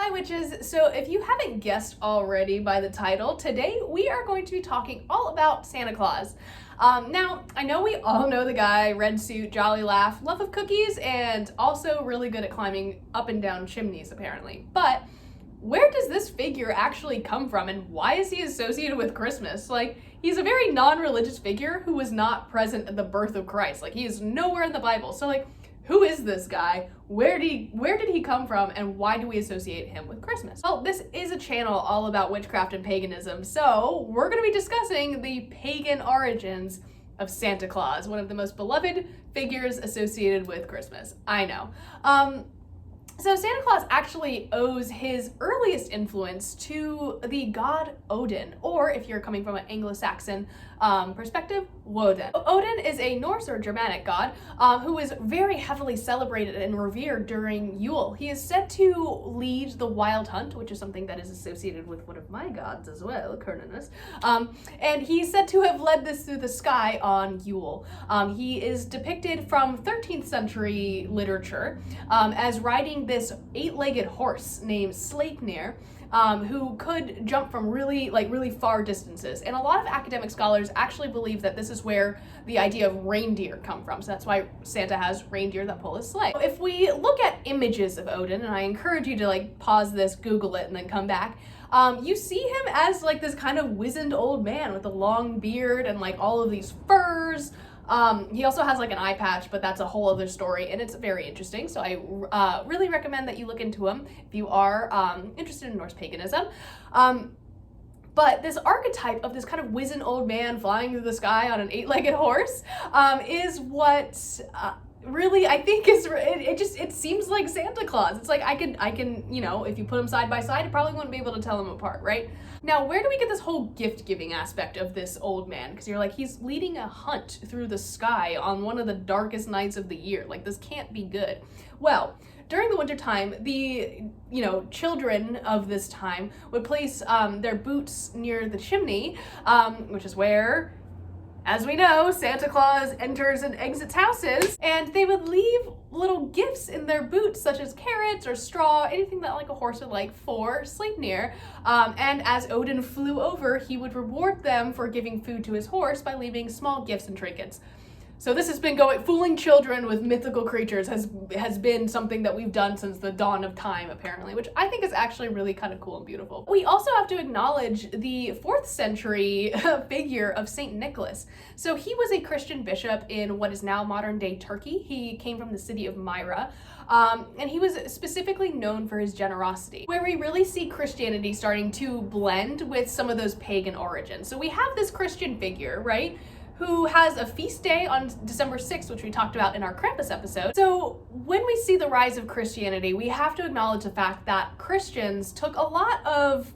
Hi witches! So if you haven't guessed already by the title, today we are going to be talking all about Santa Claus. Now, I know we all know the guy, red suit, jolly laugh, love of cookies, and also really good at climbing up and down chimneys apparently. But where does this figure actually come from and why is he associated with Christmas? Like, he's a very non-religious figure who was not present at the birth of Christ. Like, he is nowhere in the Bible. So like, who is this guy? Where did he come from, and why do we associate him with Christmas? Well, this is a channel all about witchcraft and paganism, so we're going to be discussing the pagan origins of Santa Claus, one of the most beloved figures associated with Christmas. I know. So Santa Claus actually owes his earliest influence to the god Odin, or if you're coming from an Anglo-Saxon perspective, Woden. Odin is a Norse or Germanic god who is very heavily celebrated and revered during Yule. He is said to lead the wild hunt, which is something that is associated with one of my gods as well, Cernunnos. And he's said to have led this through the sky on Yule. He is depicted from 13th century literature as riding this 8-legged horse named Sleipnir, who could jump from really far distances. And a lot of academic scholars actually believe that this is where the idea of reindeer come from. So that's why Santa has reindeer that pull his sleigh. If we look at images of Odin, and I encourage you to like pause this, Google it, and then come back, you see him as like this kind of wizened old man with a long beard and like all of these furs. He also has like an eye patch, but that's a whole other story, and it's very interesting. So I really recommend that you look into him if you are interested in Norse paganism. But this archetype of this kind of wizened old man flying through the sky on an 8-legged horse is what really I think is it seems like Santa Claus. It's like I can you know, if you put them side by side, you probably wouldn't be able to tell them apart, right? Now, where do we get this whole gift giving aspect of this old man? Because you're like, he's leading a hunt through the sky on one of the darkest nights of the year. Like, this can't be good. Well, during the wintertime, the children of this time would place their boots near the chimney, which is where, as we know, Santa Claus enters and exits houses, and they would leave little gifts in their boots, such as carrots or straw, anything that like a horse would like, for Sleipnir. And as Odin flew over, he would reward them for giving food to his horse by leaving small gifts and trinkets. So this has been fooling children with mythical creatures has been something that we've done since the dawn of time, apparently, which I think is actually really kind of cool and beautiful. We also have to acknowledge the 4th century figure of Saint Nicholas. So he was a Christian bishop in what is now modern day Turkey. He came from the city of Myra. And he was specifically known for his generosity, where we really see Christianity starting to blend with some of those pagan origins. So we have this Christian figure, right, who has a feast day on December 6th, which we talked about in our Krampus episode. So when we see the rise of Christianity, we have to acknowledge the fact that Christians took a lot of,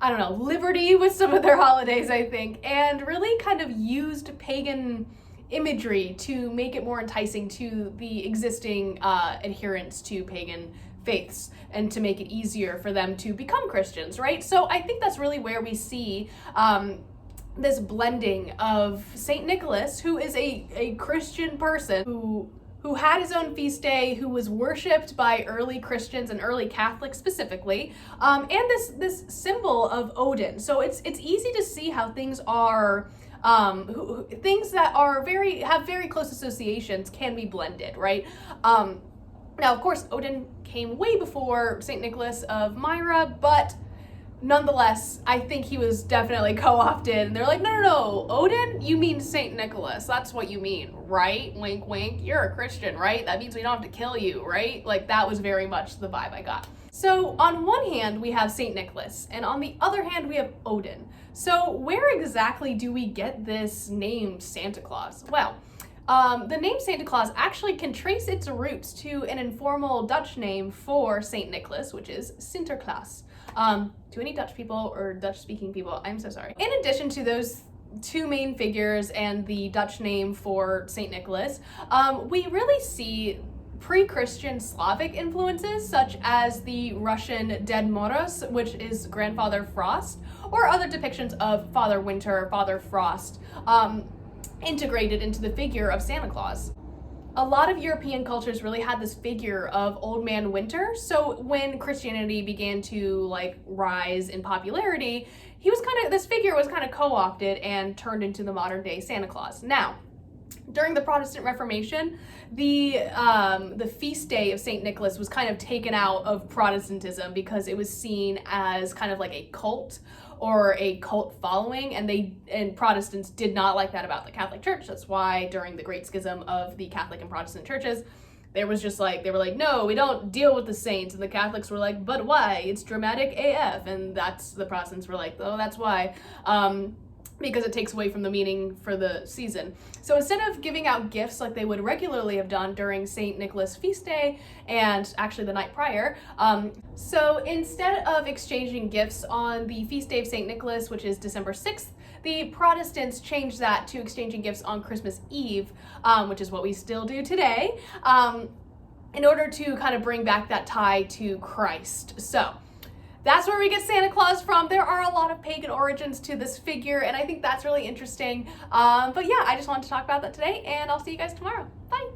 I don't know, liberty with some of their holidays, I think, and really kind of used pagan imagery to make it more enticing to the existing adherents to pagan faiths and to make it easier for them to become Christians, right? So I think that's really where we see this blending of Saint Nicholas, who is a Christian person who had his own feast day, who was worshipped by early Christians and early Catholics specifically, and this symbol of Odin. So it's easy to see how things are things that are have very close associations can be blended, right? Now, of course, Odin came way before Saint Nicholas of Myra, but nonetheless, I think he was definitely co-opted. They're like, no, Odin? You mean Saint Nicholas. That's what you mean, right? Wink, wink. You're a Christian, right? That means we don't have to kill you, right? Like, that was very much the vibe I got. So on one hand, we have Saint Nicholas, and on the other hand, we have Odin. So where exactly do we get this name Santa Claus? Well, the name Santa Claus actually can trace its roots to an informal Dutch name for Saint Nicholas, which is Sinterklaas. To any Dutch people or Dutch-speaking people, I'm so sorry. In addition to those two main figures and the Dutch name for Saint Nicholas, we really see pre-Christian Slavic influences, such as the Russian Ded Moroz, which is Grandfather Frost, or other depictions of Father Winter, Father Frost, integrated into the figure of Santa Claus. A lot of European cultures really had this figure of Old Man Winter. So when Christianity began to like rise in popularity, this figure was kind of co-opted and turned into the modern day Santa Claus. Now, during the Protestant Reformation, the feast day of St. Nicholas was kind of taken out of Protestantism because it was seen as kind of like a cult or a cult following, and Protestants did not like that about the Catholic Church. That's why during the Great Schism of the Catholic and Protestant churches, they were like, no, we don't deal with the saints. And the Catholics were like, but why? It's dramatic AF. And the Protestants were like, oh, that's why. Because it takes away from the meaning for the season. So instead of giving out gifts like they would regularly have done during St. Nicholas feast day and actually the night prior, so instead of exchanging gifts on the feast day of St. Nicholas, which is December 6th, the Protestants changed that to exchanging gifts on Christmas Eve, which is what we still do today, in order to kind of bring back that tie to Christ. So that's where we get Santa Claus from. There are a lot of pagan origins to this figure, and I think that's really interesting. But yeah, I just wanted to talk about that today, and I'll see you guys tomorrow. Bye.